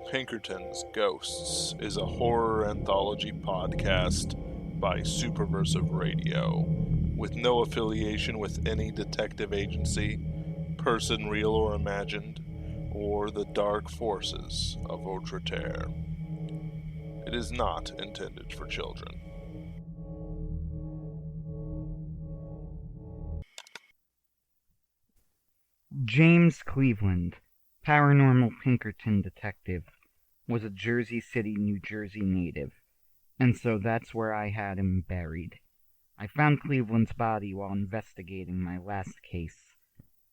Pinkertons Ghosts is a horror anthology podcast by Superversive Radio, with no affiliation with any detective agency, person real or imagined, or the dark forces of Outre-Terre. It is not intended for children. James Cleveland, Paranormal Pinkerton detective, was a Jersey City, New Jersey native, and so that's where I had him buried. I found Cleveland's body while investigating my last case.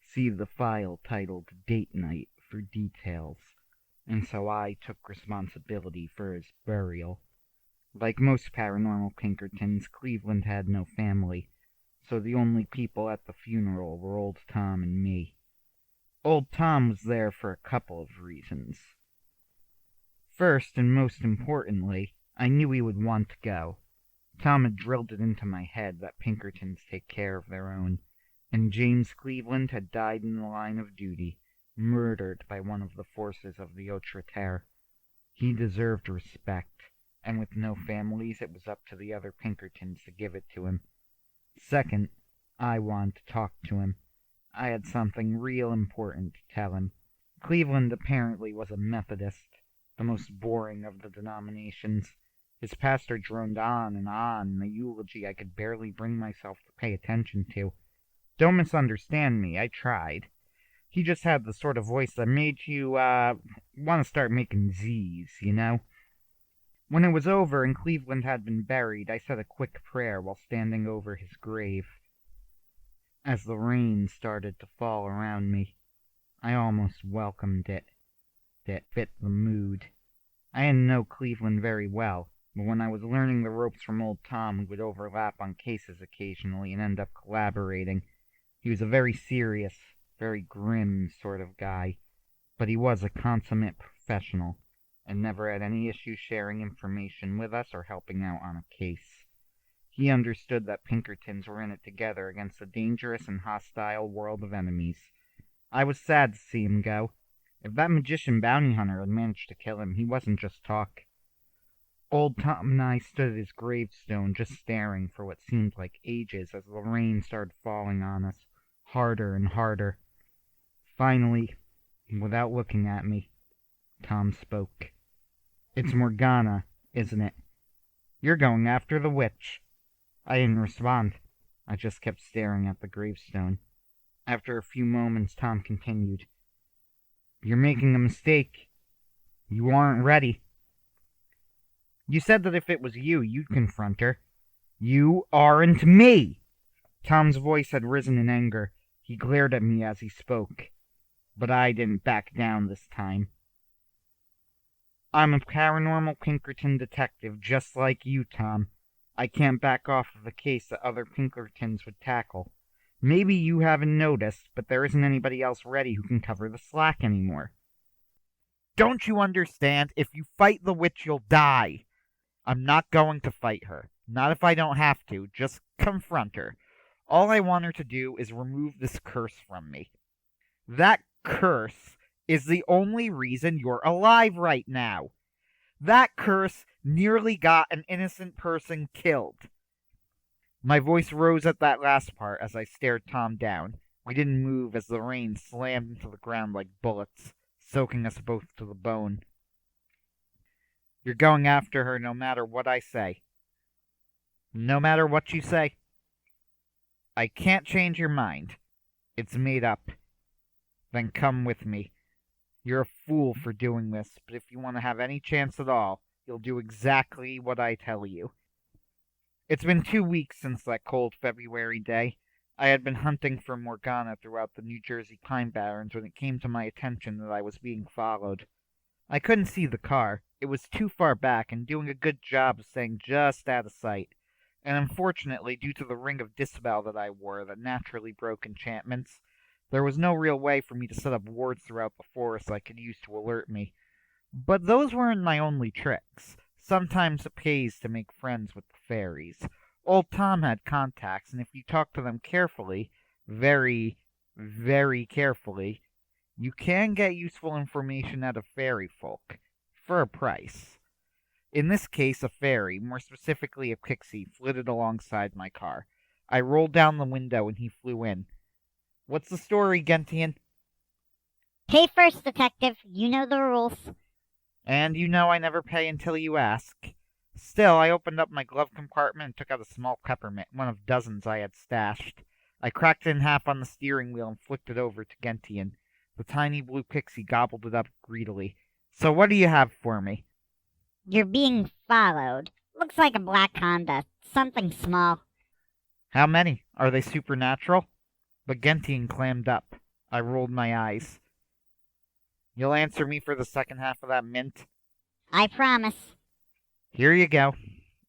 See the file titled Date Night for details, and so I took responsibility for his burial. Like most Paranormal Pinkertons, Cleveland had no family, so the only people at the funeral were Old Tom and me. Old Tom was there for a couple of reasons. First, and most importantly, I knew he would want to go. Tom had drilled it into my head that Pinkertons take care of their own, and James Cleveland had died in the line of duty, murdered by one of the forces of the Outre-Terre. He deserved respect, and with no families, it was up to the other Pinkertons to give it to him. Second, I wanted to talk to him. I had something real important to tell him. Cleveland apparently was a Methodist, the most boring of the denominations. His pastor droned on in a eulogy I could barely bring myself to pay attention to. Don't misunderstand me, I tried. He just had the sort of voice that made you, want to start making Z's, you know? When it was over and Cleveland had been buried, I said a quick prayer while standing over his grave. As the rain started to fall around me, I almost welcomed it. It fit the mood. I didn't know Cleveland very well, but when I was learning the ropes from Old Tom, we would overlap on cases occasionally and end up collaborating. He was a very serious, very grim sort of guy, but he was a consummate professional, and never had any issue sharing information with us or helping out on a case. He understood that Pinkertons were in it together against a dangerous and hostile world of enemies. I was sad to see him go. If that magician bounty hunter had managed to kill him, he wasn't just talk. Old Tom and I stood at his gravestone just staring for what seemed like ages as the rain started falling on us, harder and harder. Finally, without looking at me, Tom spoke. "It's Morgana, isn't it? You're going after the witch." I didn't respond. I just kept staring at the gravestone. After a few moments, Tom continued. "You're making a mistake. You aren't ready. You said that if it was you, you'd confront her. You aren't me!" Tom's voice had risen in anger. He glared at me as he spoke. But I didn't back down this time. "I'm a Paranormal Pinkerton detective just like you, Tom. I can't back off of a case that other Pinkertons would tackle. Maybe you haven't noticed, but there isn't anybody else ready who can cover the slack anymore." "Don't you understand? If you fight the witch, you'll die." "I'm not going to fight her. Not if I don't have to. Just confront her. All I want her to do is remove this curse from me. That curse is the only reason you're alive right now. That curse nearly got an innocent person killed." My voice rose at that last part as I stared Tom down. We didn't move as the rain slammed into the ground like bullets, soaking us both to the bone. "You're going after her no matter what I say." "No matter what you say?" "I can't change your mind. It's made up." "Then come with me. You're a fool for doing this, but if you want to have any chance at all, you'll do exactly what I tell you." It's been 2 weeks since that cold February day. I had been hunting for Morgana throughout the New Jersey pine barrens when it came to my attention that I was being followed. I couldn't see the car. It was too far back and doing a good job of staying just out of sight. And unfortunately, due to the ring of dispel that I wore that naturally broke enchantments, there was no real way for me to set up wards throughout the forest I could use to alert me. But those weren't my only tricks. Sometimes it pays to make friends with the fairies. Old Tom had contacts, and if you talk to them carefully, very, very carefully, you can get useful information out of fairy folk. for a price. In this case, a fairy, more specifically a pixie, flitted alongside my car. I rolled down the window and he flew in. "What's the story, Gentian?" Pay first, detective. You know the rules. "And you know I never pay until you ask." Still, I opened up my glove compartment and took out a small peppermint, one of dozens I had stashed. I cracked it in half on the steering wheel and flicked it over to Gentian. The tiny blue pixie gobbled it up greedily. "So what do you have for me?" You're being followed. Looks like a black Honda. Something small. "How many? Are they supernatural?" But Gentian clammed up. I rolled my eyes. "You'll answer me for the second half of that mint?" I promise. "Here you go."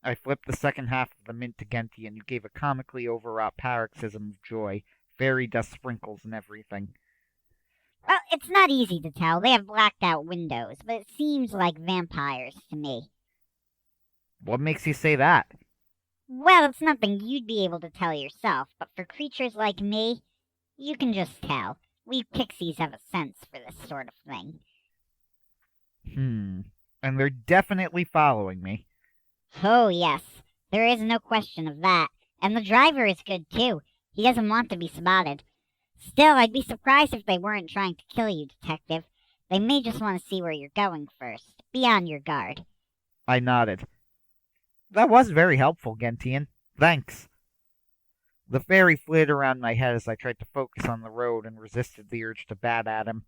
I flipped the second half of the mint to Gentian, who gave a comically overwrought paroxysm of joy, fairy dust sprinkles and everything. Well, it's not easy to tell. They have blacked out windows, but it seems like vampires to me. "What makes you say that?" Well, it's nothing you'd be able to tell yourself, but for creatures like me, you can just tell. We pixies have a sense for this sort of thing. And they're definitely following me. Oh, yes. There is no question of that. And the driver is good, too. He doesn't want to be spotted. Still, I'd be surprised if they weren't trying to kill you, Detective. They may just want to see where you're going first. Be on your guard. I nodded. "That was very helpful, Gentian. Thanks." The fairy flitted around my head as I tried to focus on the road and resisted the urge to bat at him.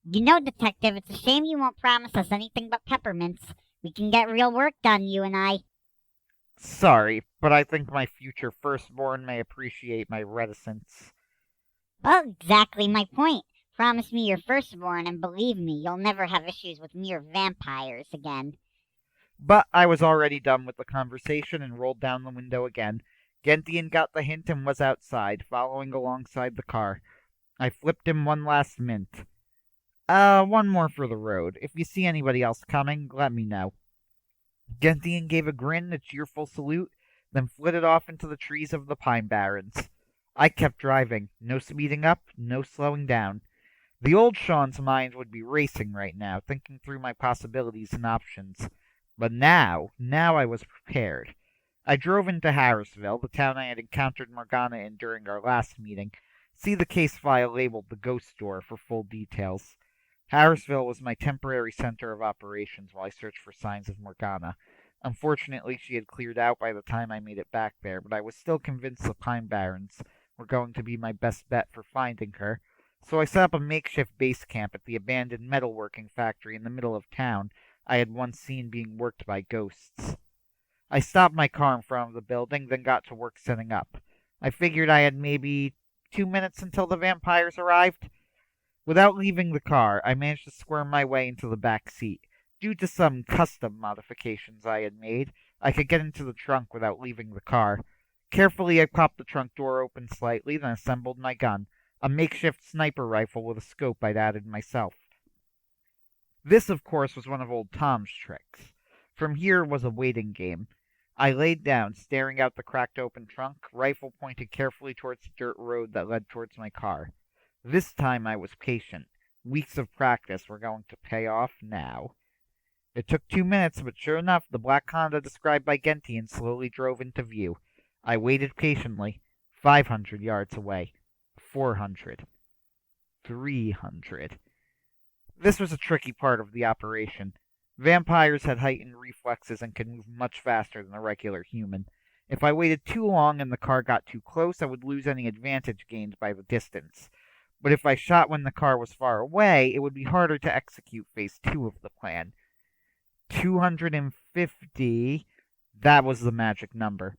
You know, Detective, it's a shame you won't promise us anything but peppermints. We can get real work done, you and I. "Sorry, but I think my future firstborn may appreciate my reticence." Well, exactly my point. Promise me your firstborn, and believe me, you'll never have issues with mere vampires again. But I was already done with the conversation and rolled down the window again. Gentian got the hint and was outside, following alongside the car. I flipped him one last mint. One more for the road. If you see anybody else coming, let me know." Gentian gave a grin, a cheerful salute, then flitted off into the trees of the Pine Barrens. I kept driving. No speeding up, no slowing down. The old Sean's mind would be racing right now, thinking through my possibilities and options. But now I was prepared. I drove into Harrisville, the town I had encountered Morgana in during our last meeting. See the case file labeled The Ghost Door for full details. Harrisville was my temporary center of operations while I searched for signs of Morgana. Unfortunately, she had cleared out by the time I made it back there, but I was still convinced the Pine Barrens were going to be my best bet for finding her, so I set up a makeshift base camp at the abandoned metalworking factory in the middle of town I had once seen being worked by ghosts. I stopped my car in front of the building, then got to work setting up. I figured I had maybe 2 minutes until the vampires arrived. Without leaving the car, I managed to squirm my way into the back seat. Due to some custom modifications I had made, I could get into the trunk without leaving the car. Carefully, I popped the trunk door open slightly, then assembled my gun, a makeshift sniper rifle with a scope I'd added myself. This, of course, was one of old Tom's tricks. From here was a waiting game. I laid down, staring out the cracked open trunk, rifle pointed carefully towards the dirt road that led towards my car. This time I was patient. Weeks of practice were going to pay off now. It took 2 minutes, but sure enough, the black Honda described by Gentian slowly drove into view. I waited patiently. 500 yards away. 400. 300. This was a tricky part of the operation. Vampires had heightened reflexes and could move much faster than a regular human. If I waited too long and the car got too close, I would lose any advantage gained by the distance. But if I shot when the car was far away, it would be harder to execute phase 2 of the plan. 250. That was the magic number.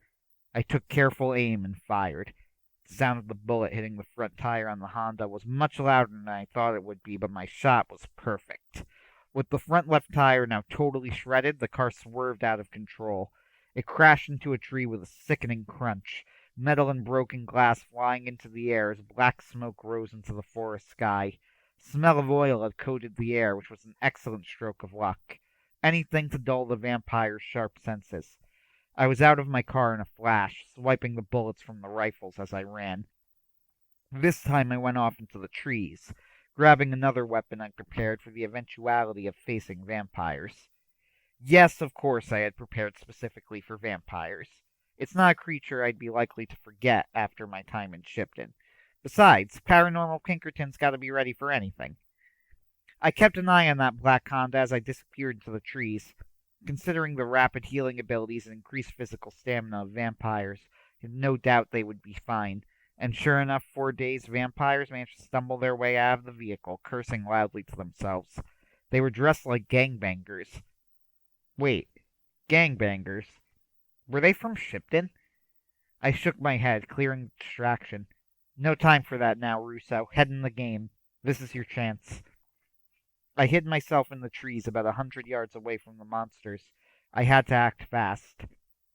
I took careful aim and fired. The sound of the bullet hitting the front tire on the Honda was much louder than I thought it would be, but my shot was perfect. With the front left tire now totally shredded, the car swerved out of control. It crashed into a tree with a sickening crunch, metal and broken glass flying into the air as black smoke rose into the forest sky. Smell of oil had coated the air, which was an excellent stroke of luck. Anything to dull the vampire's sharp senses. I was out of my car in a flash, swiping the bullets from the rifles as I ran. This time I went off into the trees. Grabbing another weapon, I prepared for the eventuality of facing vampires. Yes, of course I had prepared specifically for vampires. It's not a creature I'd be likely to forget after my time in Shipton. Besides, Paranormal Pinkerton's got to be ready for anything. I kept an eye on that Black Honda as I disappeared into the trees. Considering the rapid healing abilities and increased physical stamina of vampires, I had no doubt they would be fine. And sure enough, 4 days, vampires managed to stumble their way out of the vehicle, cursing loudly to themselves. They were dressed like gangbangers. Wait, gangbangers? Were they from Shipton? I shook my head, clearing the distraction. No time for that now, Russo. Head in the game. This is your chance. I hid myself in the trees about 100 yards away from the monsters. I had to act fast.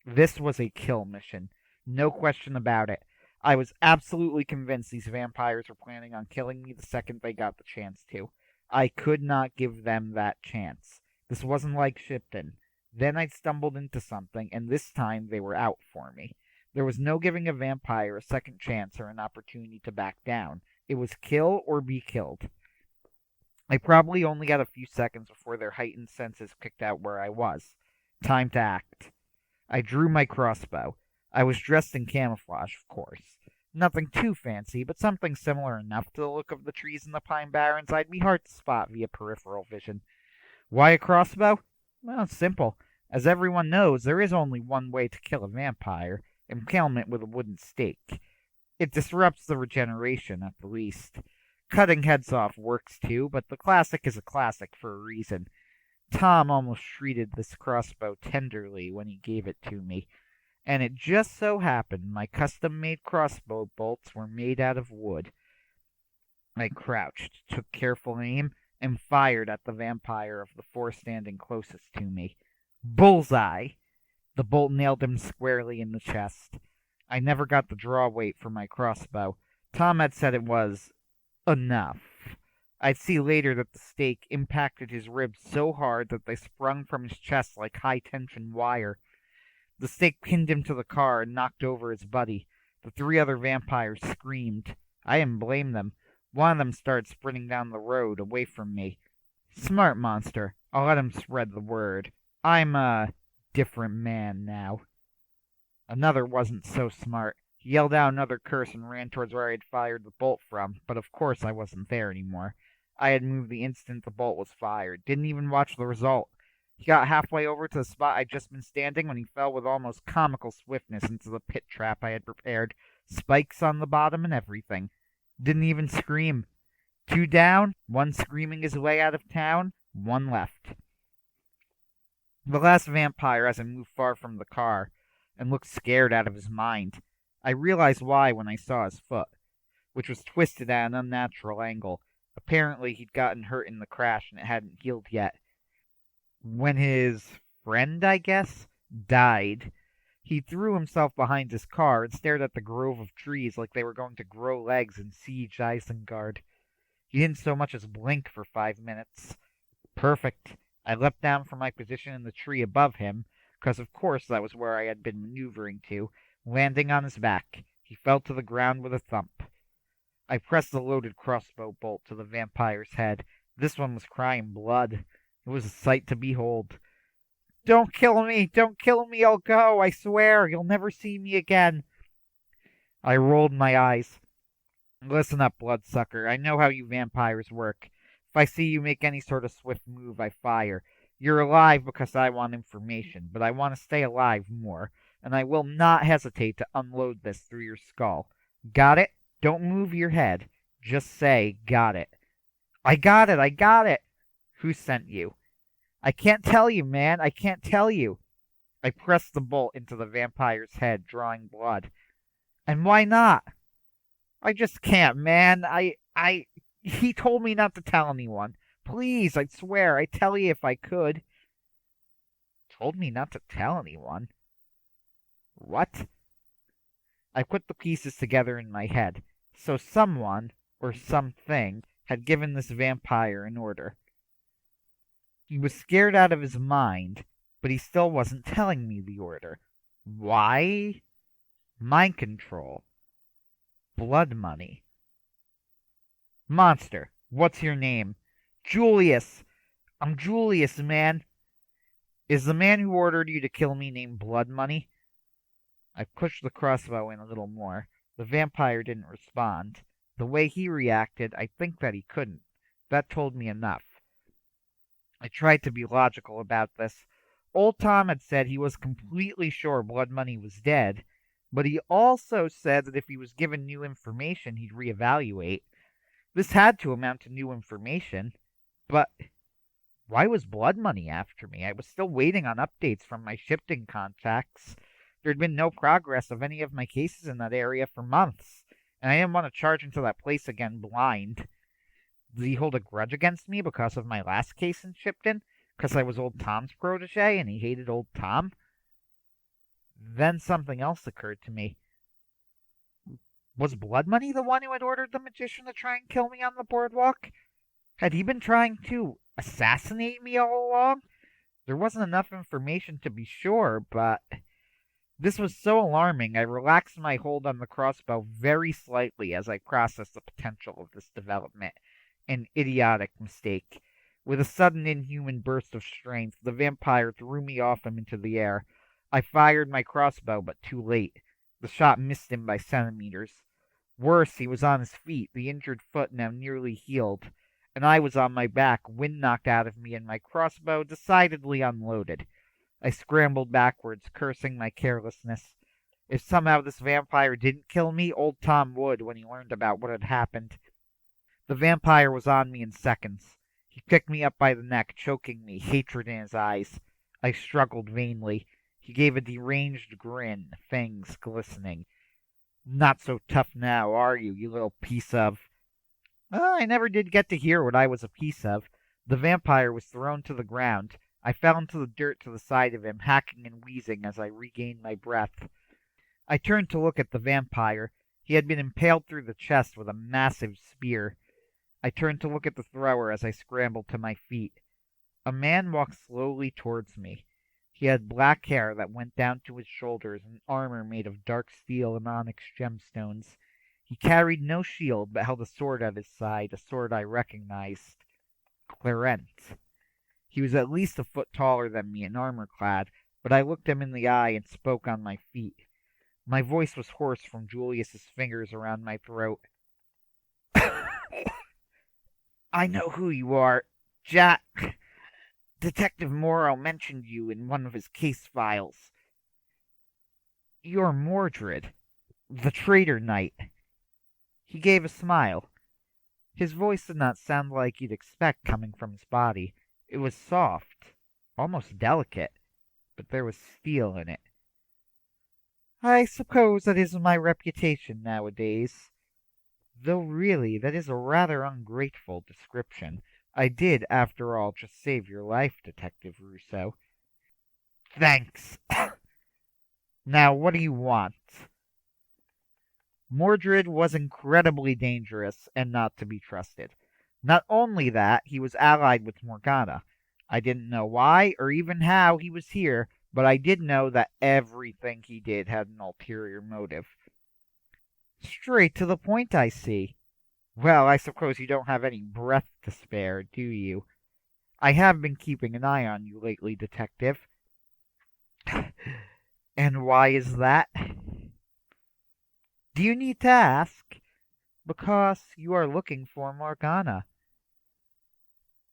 This was a kill mission. No question about it. I was absolutely convinced these vampires were planning on killing me the second they got the chance to. I could not give them that chance. This wasn't like Shipton. Then I'd stumbled into something, and this time they were out for me. There was no giving a vampire a second chance or an opportunity to back down. It was kill or be killed. I probably only got a few seconds before their heightened senses kicked out where I was. Time to act. I drew my crossbow. I was dressed in camouflage, of course. Nothing too fancy, but something similar enough to the look of the trees in the Pine Barrens I'd be hard to spot via peripheral vision. Why a crossbow? Well, it's simple. As everyone knows, there is only one way to kill a vampire: impalement with a wooden stake. It disrupts the regeneration, at the least. Cutting heads off works too, but the classic is a classic for a reason. Tom almost treated this crossbow tenderly when he gave it to me, and it just so happened my custom-made crossbow bolts were made out of wood. I crouched, took careful aim, and fired at the vampire of the 4 standing closest to me. Bullseye! The bolt nailed him squarely in the chest. I never got the draw weight for my crossbow. Tom had said it was enough. I'd see later that the stake impacted his ribs so hard that they sprung from his chest like high-tension wire. The stake pinned him to the car and knocked over his buddy. The 3 other vampires screamed. I didn't blame them. One of them started sprinting down the road, away from me. Smart monster. I'll let him spread the word. I'm a different man now. Another wasn't so smart. He yelled out another curse and ran towards where I had fired the bolt from, but of course I wasn't there anymore. I had moved the instant the bolt was fired. Didn't even watch the result. He got halfway over to the spot I'd just been standing when he fell with almost comical swiftness into the pit trap I had prepared. Spikes on the bottom and everything. Didn't even scream. 2 down, 1 screaming his way out of town, 1 left. The last vampire, as I moved far from the car, and looked scared out of his mind. I realized why when I saw his foot, which was twisted at an unnatural angle. Apparently he'd gotten hurt in the crash and it hadn't healed yet. When his friend, I guess, died, he threw himself behind his car and stared at the grove of trees like they were going to grow legs and siege Isengard. He didn't so much as blink for 5 minutes. Perfect. I leapt down from my position in the tree above him, because of course that was where I had been maneuvering to. Landing on his back, he fell to the ground with a thump. I pressed the loaded crossbow bolt to the vampire's head. This one was crying blood. It was a sight to behold. Don't kill me! Don't kill me! I'll go! I swear! You'll never see me again! I rolled my eyes. Listen up, bloodsucker. I know how you vampires work. If I see you make any sort of swift move, I fire. You're alive because I want information, but I want to stay alive more, and I will not hesitate to unload this through your skull. Got it? Don't move your head. Just say, got it. I got it! I got it! Who sent you? I can't tell you, man. I can't tell you. I pressed the bolt into the vampire's head, drawing blood. And why not? I just can't, man. He told me not to tell anyone. Please, I'd swear, I'd tell you if I could. Told me not to tell anyone? What? I put the pieces together in my head. So someone, or something, had given this vampire an order. He was scared out of his mind, but he still wasn't telling me the order. Why? Mind control. Blood money. Monster, What's your name? Julius. I'm Julius, man. Is the man who ordered you to kill me named Blood Money? I pushed the crossbow in a little more. The vampire didn't respond. The way he reacted, I think that he couldn't. That told me enough. I tried to be logical about this. Old Tom had said he was completely sure Blood Money was dead, but he also said that if he was given new information, he'd reevaluate. This had to amount to new information, but why was Blood Money after me? I was still waiting on updates from my shifting contacts. There had been no progress of any of my cases in that area for months, and I didn't want to charge into that place again blind. Did he hold a grudge against me because of my last case in Shipton? Because I was Old Tom's protege and he hated Old Tom? Then something else occurred to me. Was Blood Money the one who had ordered the magician to try and kill me on the boardwalk? Had he been trying to assassinate me all along? There wasn't enough information to be sure, but this was so alarming I relaxed my hold on the crossbow very slightly as I processed the potential of this development. An idiotic mistake. With a sudden inhuman burst of strength, the vampire threw me off him into the air. I fired my crossbow, but too late. The shot missed him by centimeters. Worse, he was on his feet, the injured foot now nearly healed, and I was on my back, wind knocked out of me and my crossbow decidedly unloaded. I scrambled backwards, cursing my carelessness. If somehow this vampire didn't kill me, Old Tom would when he learned about what had happened. The vampire was on me in seconds. He picked me up by the neck, choking me, hatred in his eyes. I struggled vainly. He gave a deranged grin, fangs glistening. Not so tough now, are you, you little piece of... I never did get to hear what I was a piece of. The vampire was thrown to the ground. I fell into the dirt to the side of him, hacking and wheezing as I regained my breath. I turned to look at the vampire. He had been impaled through the chest with a massive spear. I turned to look at the thrower as I scrambled to my feet. A man walked slowly towards me. He had black hair that went down to his shoulders and armor made of dark steel and onyx gemstones. He carried no shield, but held a sword at his side, a sword I recognized. Clarence. He was at least a foot taller than me and armor-clad, but I looked him in the eye and spoke on my feet. My voice was hoarse from Julius's fingers around my throat. I know who you are, Jack. Detective Morrow mentioned you in one of his case files. You're Mordred, the traitor knight. He gave a smile. His voice did not sound like you'd expect coming from his body. It was soft, almost delicate, but there was steel in it. I suppose that is my reputation nowadays. Though really, that is a rather ungrateful description. I did, after all, just save your life, Detective Russo. Thanks. Now, what do you want? Mordred was incredibly dangerous and not to be trusted. Not only that, he was allied with Morgana. I didn't know why or even how he was here, but I did know that everything he did had an ulterior motive. Straight to the point, I see. Well, I suppose you don't have any breath to spare, do you? I have been keeping an eye on you lately, Detective. And why is that? Do you need to ask? Because you are looking for Morgana.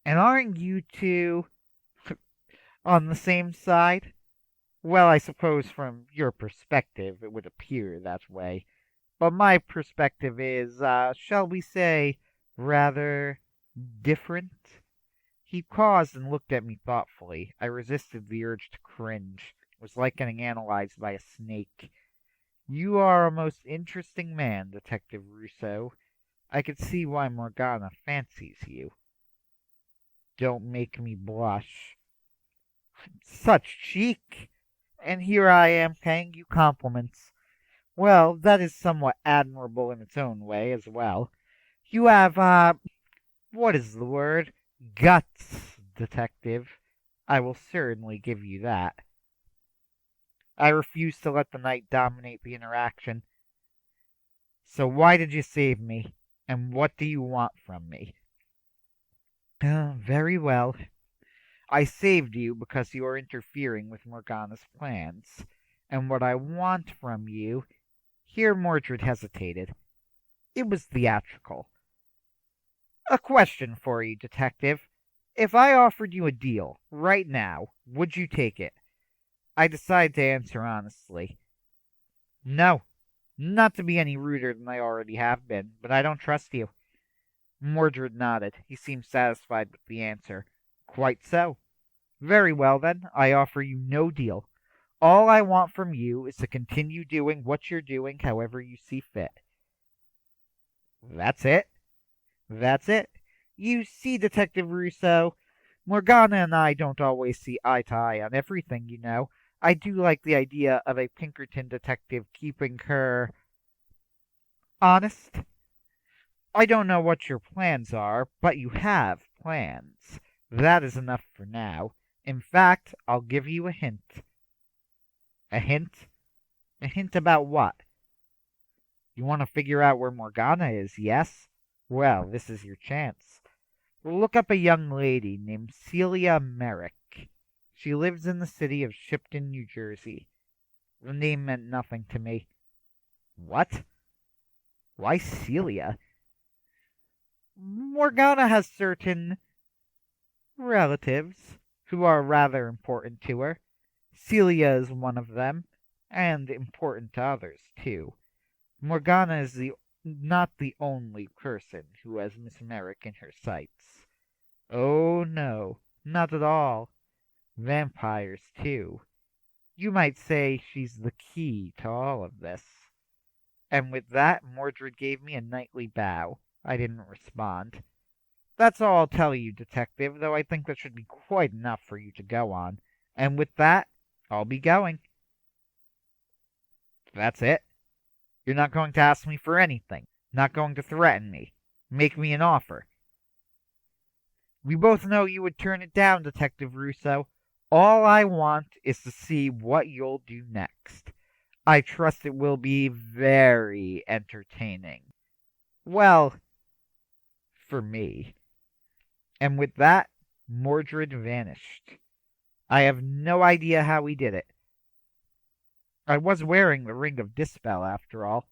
And aren't you two on the same side? Well, I suppose from your perspective it would appear that way. But my perspective is, shall we say, rather different? He paused and looked at me thoughtfully. I resisted the urge to cringe. It was like getting analyzed by a snake. You are a most interesting man, Detective Russo. I could see why Morgana fancies you. Don't make me blush. Such cheek! And here I am paying you compliments. Well, that is somewhat admirable in its own way as well. You have, what is the word? Guts, Detective. I will certainly give you that. I refused to let the night dominate the interaction. So why did you save me? And what do you want from me? Very well. I saved you because you are interfering with Morgana's plans. And what I want from you. Here Mordred hesitated. It was theatrical. A question for you, detective. If I offered you a deal, right now, would you take it? I decided to answer honestly. No, not to be any ruder than I already have been, but I don't trust you. Mordred nodded. He seemed satisfied with the answer. Quite so. Very well, then. I offer you no deal. All I want from you is to continue doing what you're doing however you see fit. That's it. That's it. You see, Detective Russo, Morgana and I don't always see eye to eye on everything, you know. I do like the idea of a Pinkerton detective keeping her honest. I don't know what your plans are, but you have plans. That is enough for now. In fact, I'll give you a hint. A hint? A hint about what? You want to figure out where Morgana is, yes? Well, this is your chance. Look up a young lady named Celia Merrick. She lives in the city of Shipton, New Jersey. The name meant nothing to me. What? Why Celia? Morgana has certain relatives who are rather important to her. Celia is one of them, and important to others, too. Morgana is not the only person who has Miss Merrick in her sights. Oh, no, not at all. Vampires, too. You might say she's the key to all of this. And with that, Mordred gave me a knightly bow. I didn't respond. That's all I'll tell you, Detective, though I think that should be quite enough for you to go on. And with that, I'll be going. That's it? You're not going to ask me for anything, not going to threaten me, make me an offer. We both know you would turn it down, Detective Russo. All I want is to see what you'll do next. I trust it will be very entertaining. Well, for me. And with that, Mordred vanished. I have no idea how he did it. I was wearing the Ring of Dispel, after all.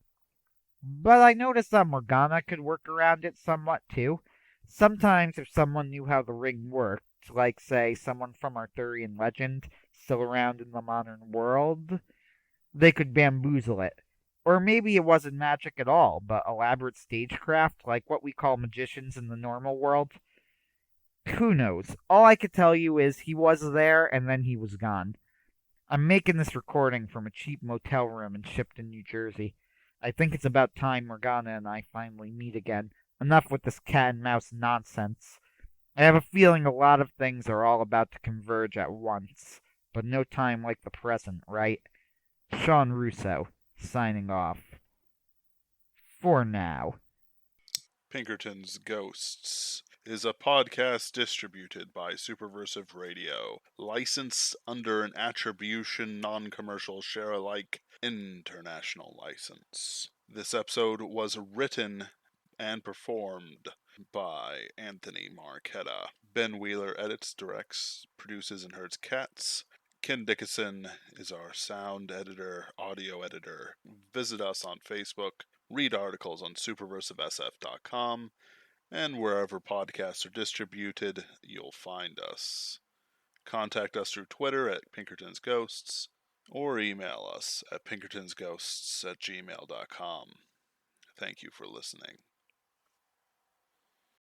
But I noticed that Morgana could work around it somewhat, too. Sometimes, if someone knew how the ring worked, like, say, someone from Arthurian legend, still around in the modern world, they could bamboozle it. Or maybe it wasn't magic at all, but elaborate stagecraft, like what we call magicians in the normal world. Who knows? All I could tell you is he was there, and then he was gone. I'm making this recording from a cheap motel room in Shipton, New Jersey. I think it's about time Morgana and I finally meet again. Enough with this cat and mouse nonsense. I have a feeling a lot of things are all about to converge at once, but no time like the present, right? Sean Russo, signing off. For now. Pinkerton's Ghosts is a podcast distributed by Superversive Radio, licensed under an attribution non-commercial share-alike international license. This episode was written and performed by Anthony Marchetta. Ben Wheeler edits, directs, produces, and herds cats. Ken Dickinson is our sound editor, audio editor. Visit us on Facebook, read articles on superversivesf.com, and wherever podcasts are distributed, you'll find us. Contact us through Twitter at Pinkerton's Ghosts, or email us at pinkertonsghosts@gmail.com. Thank you for listening.